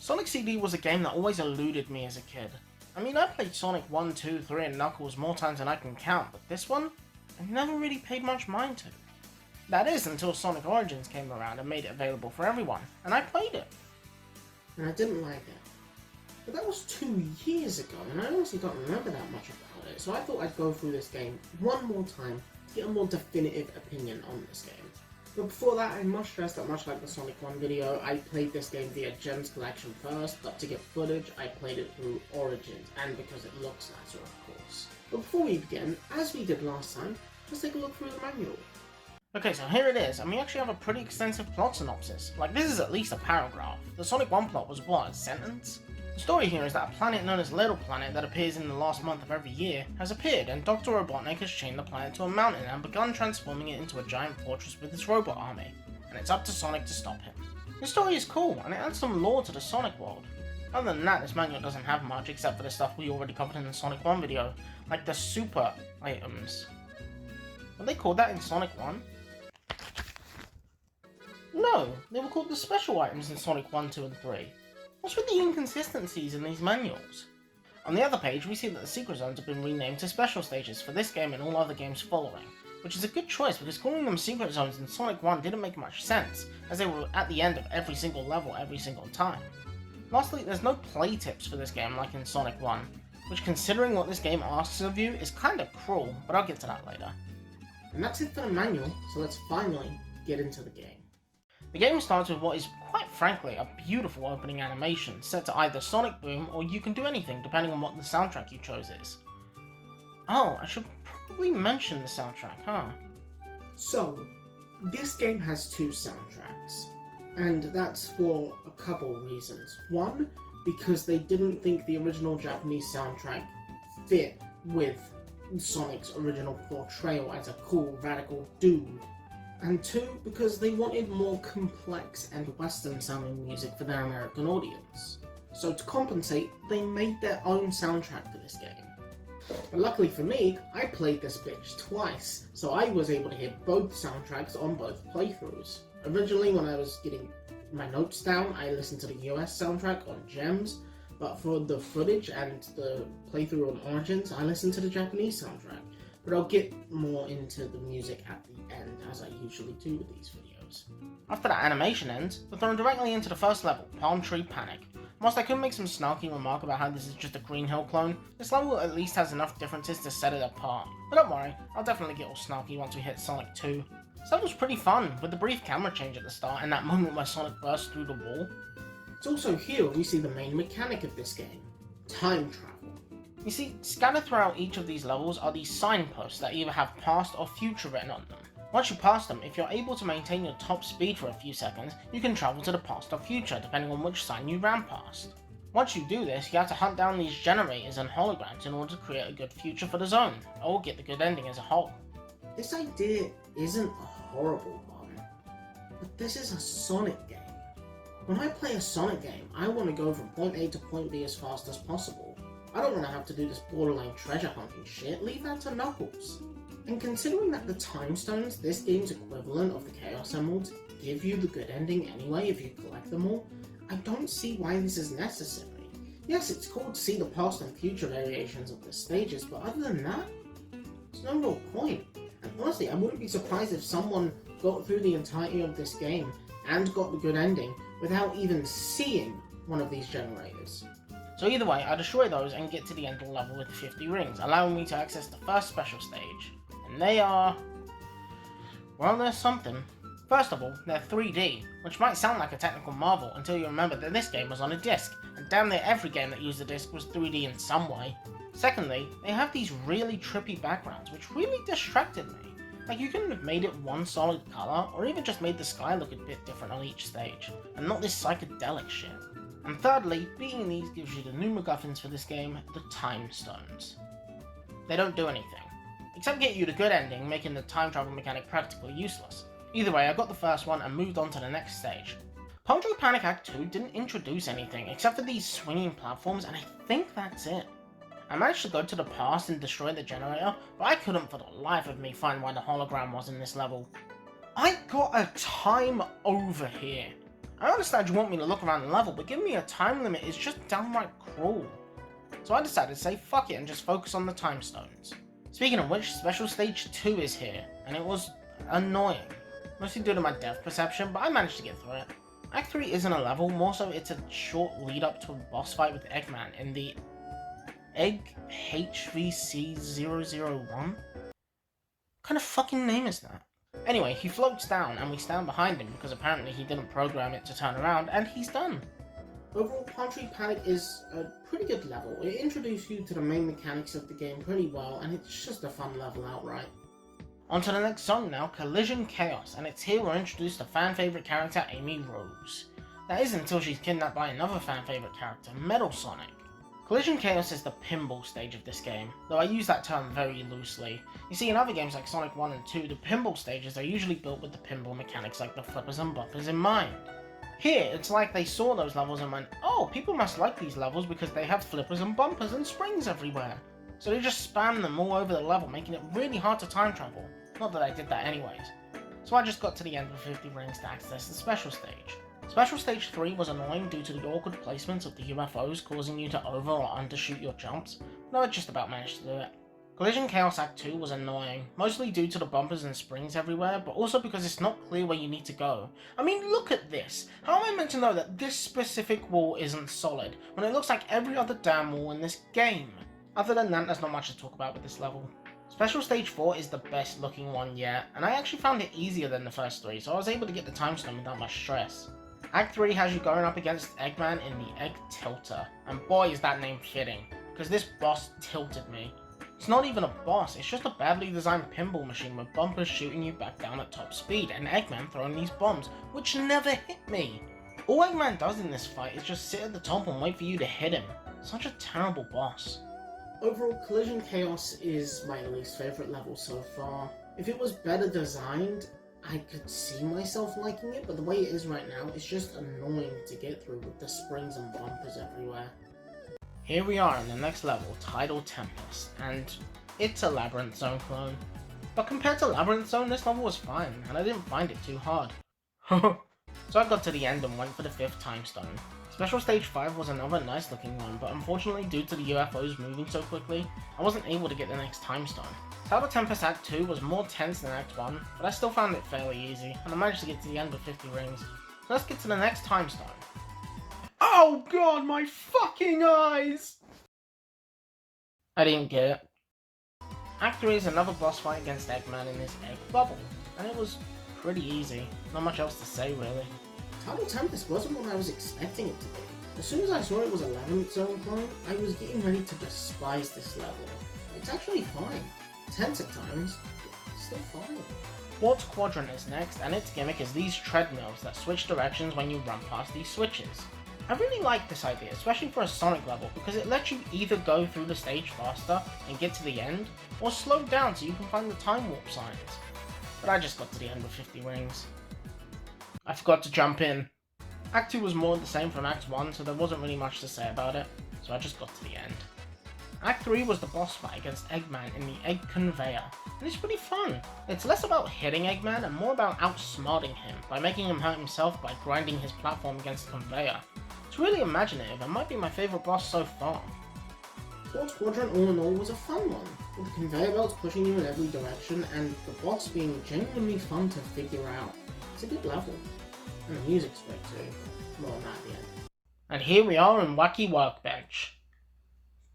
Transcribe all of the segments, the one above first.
Sonic CD was a game that always eluded me as a kid. I mean, I played Sonic 1, 2, 3 and Knuckles more times than I can count, but this one, I never really paid much mind to. That is until Sonic Origins came around and made it available for everyone, and I played it. And I didn't like it. But that was 2 years ago, and I honestly don't remember that much about it, so I thought I'd go through this game one more time to get a more definitive opinion on this game. But before that, I must stress that much like the Sonic 1 video, I played this game via Gems Collection first, but to get footage, I played it through Origins, and because it looks nicer, of course. But before we begin, as we did last time, let's take a look through the manual. Okay, so here it is, and we actually have a pretty extensive plot synopsis. Like, this is at least a paragraph. The Sonic 1 plot was what, a sentence? The story here is that a planet known as Little Planet that appears in the last month of every year has appeared, and Dr. Robotnik has chained the planet to a mountain and begun transforming it into a giant fortress with his robot army, and it's up to Sonic to stop him. The story is cool, and it adds some lore to the Sonic world. Other than that, this manual doesn't have much except for the stuff we already covered in the Sonic 1 video, like the super items. Were they called that in Sonic 1? No, they were called the special items in Sonic 1, 2 and 3. What's with the inconsistencies in these manuals? On the other page, we see that the secret zones have been renamed to special stages for this game and all other games following, which is a good choice because calling them secret zones in Sonic 1 didn't make much sense, as they were at the end of every single level every single time. Lastly, there's no play tips for this game like in Sonic 1, which considering what this game asks of you is kinda cruel, but I'll get to that later. And that's it for the manual, so let's finally get into the game. The game starts with what is, quite frankly, a beautiful opening animation, set to either Sonic Boom or You Can Do Anything, depending on what the soundtrack you chose is. Oh, I should probably mention the soundtrack, huh? So, this game has 2 soundtracks, and that's for a couple reasons. One, because they didn't think the original Japanese soundtrack fit with Sonic's original portrayal as a cool, radical dude. And 2, because they wanted more complex and western sounding music for their American audience. So to compensate, they made their own soundtrack for this game. But luckily for me, I played this bitch twice, so I was able to hear both soundtracks on both playthroughs. Originally, when I was getting my notes down, I listened to the US soundtrack on Gems, but for the footage and the playthrough on Origins, I listened to the Japanese soundtrack. But I'll get more into the music at the end, as I usually do with these videos. After that animation ends, we're thrown directly into the first level, Palmtree Panic. Whilst I could make some snarky remark about how this is just a Green Hill clone, this level at least has enough differences to set it apart. But don't worry, I'll definitely get all snarky once we hit Sonic 2. This level's pretty fun, with the brief camera change at the start and that moment where Sonic bursts through the wall. It's also here we see the main mechanic of this game, time travel. You see, scattered throughout each of these levels are these signposts that either have past or future written on them. Once you pass them, if you're able to maintain your top speed for a few seconds, you can travel to the past or future depending on which sign you ran past. Once you do this, you have to hunt down these generators and holograms in order to create a good future for the zone, or get the good ending as a whole. This idea isn't a horrible one, but this is a Sonic game. When I play a Sonic game, I want to go from point A to point B as fast as possible. I don't want to have to do this borderline treasure hunting shit, leave that to Knuckles. And considering that the time stones, this game's equivalent of the Chaos Emeralds, give you the good ending anyway if you collect them all, I don't see why this is necessary. Yes, it's cool to see the past and future variations of the stages, but other than that, there's no real point. And honestly, I wouldn't be surprised if someone got through the entirety of this game and got the good ending without even seeing one of these generators. So either way, I destroy those and get to the end of the level with 50 rings, allowing me to access the first special stage. And they are... well, there's something. First of all, they're 3D, which might sound like a technical marvel until you remember that this game was on a disc, and damn near every game that used a disc was 3D in some way. Secondly, they have these really trippy backgrounds, which really distracted me. Like, you couldn't have made it one solid colour, or even just made the sky look a bit different on each stage, and not this psychedelic shit. And thirdly, beating these gives you the new MacGuffins for this game, the Time Stones. They don't do anything, except get you the good ending, making the time travel mechanic practically useless. Either way, I got the first one and moved on to the next stage. Palmtree Panic Act 2 didn't introduce anything except for these swinging platforms, and I think that's it. I managed to go to the past and destroy the generator, but I couldn't for the life of me find where the hologram was in this level. I got a time over here. I understand you want me to look around the level, but giving me a time limit is just downright cruel. So I decided to say fuck it and just focus on the time stones. Speaking of which, Special Stage 2 is here, and it was annoying. Mostly due to my depth perception, but I managed to get through it. Act 3 isn't a level, more so it's a short lead up to a boss fight with Eggman in the Egg HVC001? What kind of fucking name is that? Anyway, he floats down and we stand behind him because apparently he didn't program it to turn around, and he's done. Overall, Palmtree Panic is a pretty good level. It introduced you to the main mechanics of the game pretty well, and it's just a fun level outright. On to the next song now, Collision Chaos, and it's here we're introduced to fan favourite character Amy Rose. That is until she's kidnapped by another fan favourite character, Metal Sonic. Collision Chaos is the pinball stage of this game, though I use that term very loosely. You see, in other games like Sonic 1 and 2, the pinball stages are usually built with the pinball mechanics like the flippers and bumpers in mind. Here, it's like they saw those levels and went, oh, people must like these levels because they have flippers and bumpers and springs everywhere. So they just spam them all over the level, making it really hard to time travel. Not that I did that anyways. So I just got to the end with 50 rings to access the special stage. Special stage 3 was annoying due to the awkward placements of the UFOs causing you to over or undershoot your jumps, but I just about managed to do it. Collision Chaos Act 2 was annoying, mostly due to the bumpers and springs everywhere, but also because it's not clear where you need to go. I mean, look at this! How am I meant to know that this specific wall isn't solid, when it looks like every other damn wall in this game? Other than that, there's not much to talk about with this level. Special Stage 4 is the best looking one yet, and I actually found it easier than the first 3, so I was able to get the time stone without much stress. Act 3 has you going up against Eggman in the Egg Tilter, and boy is that name fitting, because this boss tilted me. It's not even a boss, it's just a badly designed pinball machine with bumpers shooting you back down at top speed, and Eggman throwing these bombs, which never hit me. All Eggman does in this fight is just sit at the top and wait for you to hit him. Such a terrible boss. Overall, Collision Chaos is my least favourite level so far. If it was better designed, I could see myself liking it, but the way it is right now, it's just annoying to get through with the springs and bumpers everywhere. Here we are in the next level, Tidal Tempest, and it's a Labyrinth Zone clone. But compared to Labyrinth Zone, this level was fine, and I didn't find it too hard. So I got to the end and went for the 5th time stone. Special Stage 5 was another nice looking one, but unfortunately due to the UFOs moving so quickly, I wasn't able to get the next time stone. Tidal Tempest Act 2 was more tense than Act 1, but I still found it fairly easy, and I managed to get to the end with 50 rings. So let's get to the next time stone. Oh god, my fucking eyes! I didn't get it. Act 3 is another boss fight against Eggman in this egg bubble, and it was pretty easy. Not much else to say really. Tidal Tempest wasn't what I was expecting it to be. As soon as I saw it was a 11th zone clone, I was getting ready to despise this level. It's actually fine. Tense at times, but still fine. Quartz Quadrant is next, and its gimmick is these treadmills that switch directions when you run past these switches. I really like this idea, especially for a Sonic level, because it lets you either go through the stage faster and get to the end, or slow down so you can find the time warp signs. But I just got to the end with 50 rings. I forgot to jump in. Act 2 was more the same from Act 1, so there wasn't really much to say about it, so I just got to the end. Act 3 was the boss fight against Eggman in the Egg Conveyor, and it's pretty fun. It's less about hitting Eggman and more about outsmarting him by making him hurt himself by grinding his platform against the conveyor. It's really imaginative and might be my favourite boss so far. Quartz Quadrant all in all was a fun one, with the conveyor belts pushing you in every direction and the boss being genuinely fun to figure out. It's a good level. And the music's great too. More on that at the end. And here we are in Wacky Workbench.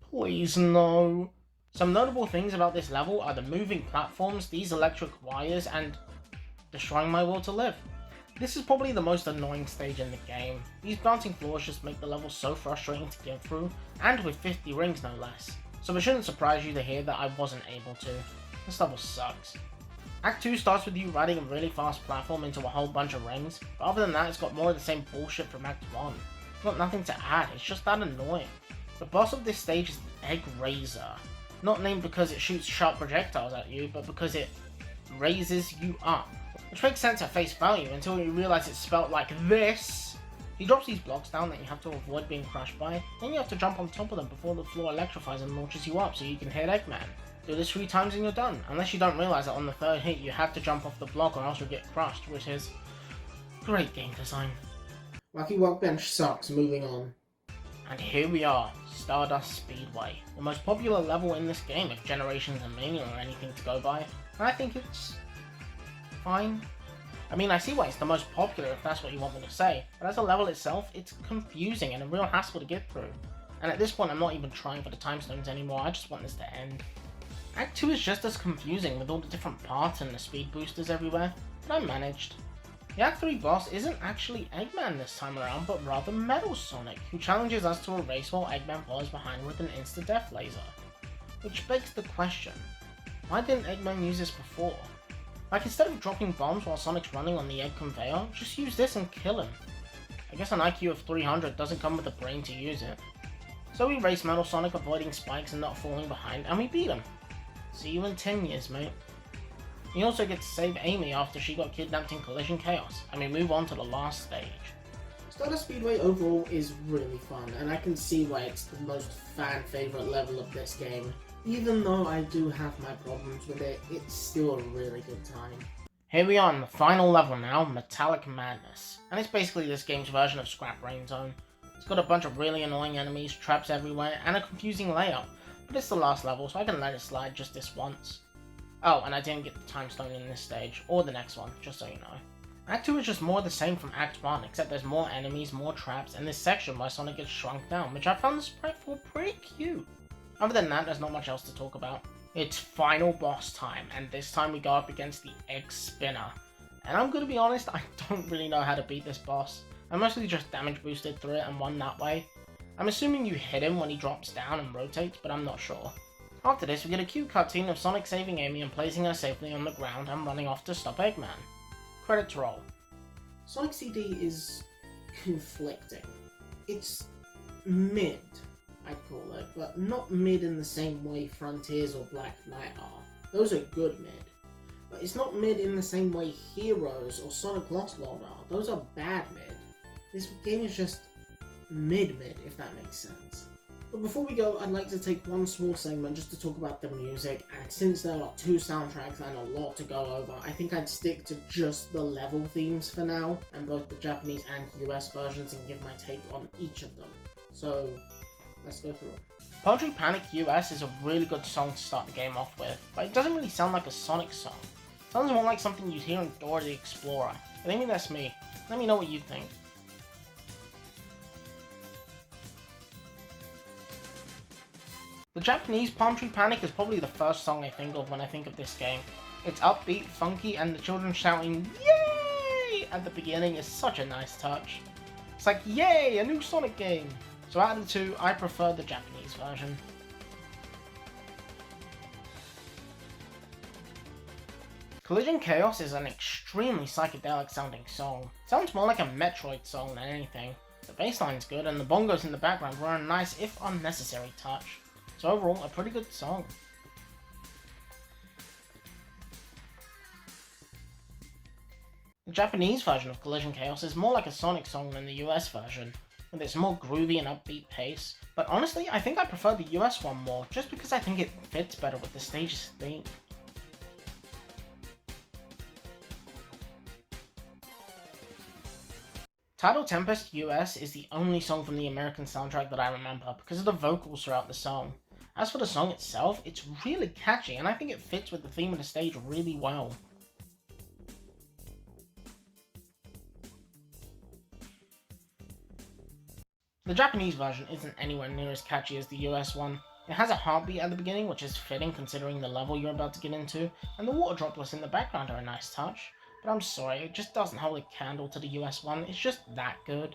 Please no. Some notable things about this level are the moving platforms, these electric wires, and destroying my will to live. This is probably the most annoying stage in the game. These bouncing floors just make the level so frustrating to get through, and with 50 rings no less. So it shouldn't surprise you to hear that I wasn't able to. This level sucks. Act 2 starts with you riding a really fast platform into a whole bunch of rings, but other than that it's got more of the same bullshit from Act 1. It's got nothing to add, it's just that annoying. The boss of this stage is the Egg Razor. Not named because it shoots sharp projectiles at you, but because it raises you up. Which makes sense at face value until you realise it's spelt like this. He drops these blocks down that you have to avoid being crushed by, then you have to jump on top of them before the floor electrifies and launches you up so you can hit Eggman. Do this 3 times and you're done, unless you don't realise that on the 3rd hit you have to jump off the block or else you'll get crushed, which is great game design. Wacky Workbench sucks, moving on. And here we are, Stardust Speedway, the most popular level in this game if Generations and Mania are anything to go by, and I think it's fine. I mean, I see why it's the most popular if that's what you want me to say, but as a level itself, it's confusing and a real hassle to get through. And at this point, I'm not even trying for the time stones anymore, I just want this to end. Act 2 is just as confusing with all the different parts and the speed boosters everywhere, but I managed. The Act 3 boss isn't actually Eggman this time around, but rather Metal Sonic, who challenges us to a race while Eggman follows behind with an insta-death laser. Which begs the question, why didn't Eggman use this before? Like, instead of dropping bombs while Sonic's running on the egg conveyor, just use this and kill him. I guess an IQ of 300 doesn't come with a brain to use it. So we race Metal Sonic, avoiding spikes and not falling behind, and we beat him. See you in 10 years, mate. We also get to save Amy after she got kidnapped in Collision Chaos, and we move on to the last stage. Stardust Speedway overall is really fun, and I can see why it's the most fan-favourite level of this game. Even though I do have my problems with it, it's still a really good time. Here we are in the final level now, Metallic Madness, and it's basically this game's version of Scrap Brain Zone. It's got a bunch of really annoying enemies, traps everywhere, and a confusing layout, but it's the last level so I can let it slide just this once. Oh, and I didn't get the time stone in this stage, or the next one, just so you know. Act 2 is just more the same from Act 1, except there's more enemies, more traps, and this section where Sonic gets shrunk down, which I found the sprite for pretty cute. Other than that, there's not much else to talk about. It's final boss time, and this time we go up against the Egg Spinner. And I'm gonna be honest, I don't really know how to beat this boss. I mostly just damage boosted through it and won that way. I'm assuming you hit him when he drops down and rotates, but I'm not sure. After this, we get a cute cutscene of Sonic saving Amy and placing her safely on the ground and running off to stop Eggman. Credits roll. Sonic CD is conflicting. It's mid, I'd call it, but not mid in the same way Frontiers or Black Knight are. Those are good mid. But it's not mid in the same way Heroes or Sonic Lost World are. Those are bad mid. This game is just mid-mid, if that makes sense. But before we go, I'd like to take one small segment just to talk about the music, and since there are 2 soundtracks and a lot to go over, I think I'd stick to just the level themes for now, and both the Japanese and US versions, and give my take on each of them. So, let's go through it. Palmtree Panic US is a really good song to start the game off with, but it doesn't really sound like a Sonic song. It sounds more like something you'd hear in Dora the Explorer, but maybe that's me. Let me know what you think. The Japanese Palmtree Panic is probably the first song I think of when I think of this game. It's upbeat, funky, and the children shouting "Yay!" at the beginning is such a nice touch. It's like, yay, a new Sonic game! So out of the 2, I prefer the Japanese version. Collision Chaos is an extremely psychedelic sounding song. It sounds more like a Metroid song than anything. The bass line's good, and the bongos in the background were a nice, if unnecessary, touch. So overall, a pretty good song. The Japanese version of Collision Chaos is more like a Sonic song than the US version, with its more groovy and upbeat pace, but honestly, I think I prefer the US one more, just because I think it fits better with the stage's theme. Tidal Tempest US is the only song from the American soundtrack that I remember because of the vocals throughout the song. As for the song itself, it's really catchy and I think it fits with the theme of the stage really well. The Japanese version isn't anywhere near as catchy as the US one. It has a heartbeat at the beginning, which is fitting considering the level you're about to get into, and the water droplets in the background are a nice touch. But I'm sorry, it just doesn't hold a candle to the US one, it's just that good.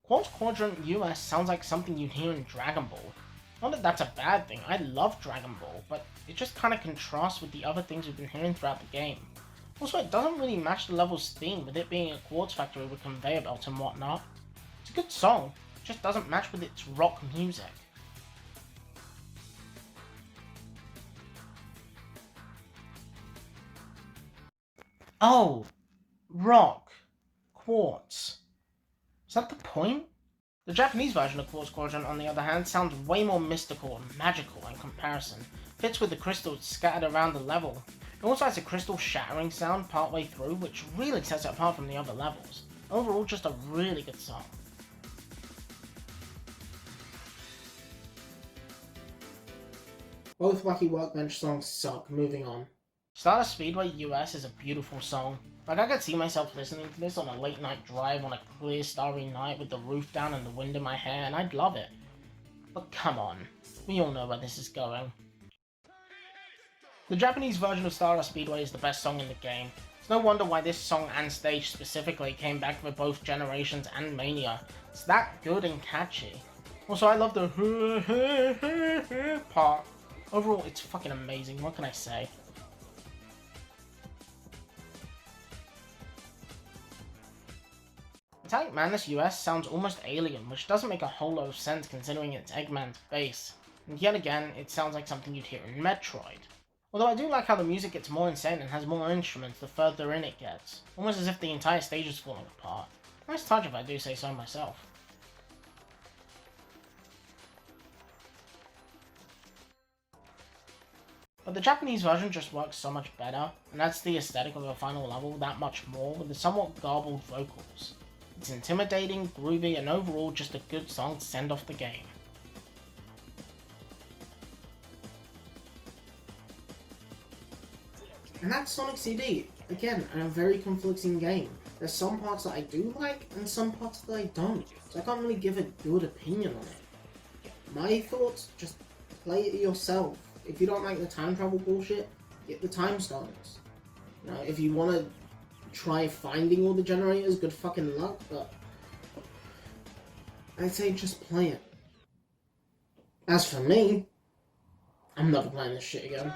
Quartz Quadrant US sounds like something you'd hear in Dragon Ball. Not that that's a bad thing, I love Dragon Ball, but it just kinda contrasts with the other things we've been hearing throughout the game. Also, it doesn't really match the level's theme, with it being a quartz factory with conveyor belts and whatnot. It's a good song, it just doesn't match with its rock music. Oh, rock. Quartz. Is that the point? The Japanese version of Quartz Quadrant, on the other hand, sounds way more mystical and magical in comparison. Fits with the crystals scattered around the level. It also has a crystal shattering sound partway through, which really sets it apart from the other levels. Overall, just a really good song. Both Wacky Workbench songs suck. Moving on. Stardust Speedway US is a beautiful song. Like, I could see myself listening to this on a late night drive on a clear starry night with the roof down and the wind in my hair, and I'd love it. But come on, we all know where this is going. The Japanese version of Stardust Speedway is the best song in the game. It's no wonder why this song and stage specifically came back for both Generations and Mania. It's that good and catchy. Also, I love the part. Overall, it's fucking amazing, what can I say? Metallic Madness US sounds almost alien, which doesn't make a whole lot of sense considering it's Eggman's bass. And yet again, it sounds like something you'd hear in Metroid. Although I do like how the music gets more insane and has more instruments the further in it gets, almost as if the entire stage is falling apart. Nice touch if I do say so myself. But the Japanese version just works so much better, and adds the aesthetic of the final level that much more with the somewhat garbled vocals. It's intimidating, groovy, and overall just a good song to send off the game. And that's Sonic CD. Again, a very conflicting game. There's some parts that I do like, and some parts that I don't. So I can't really give a good opinion on it. My thoughts, just play it yourself. If you don't like the time travel bullshit, get the time stones. You know, if you want to try finding all the generators, good fucking luck, but I'd say just play it. As for me, I'm never playing this shit again.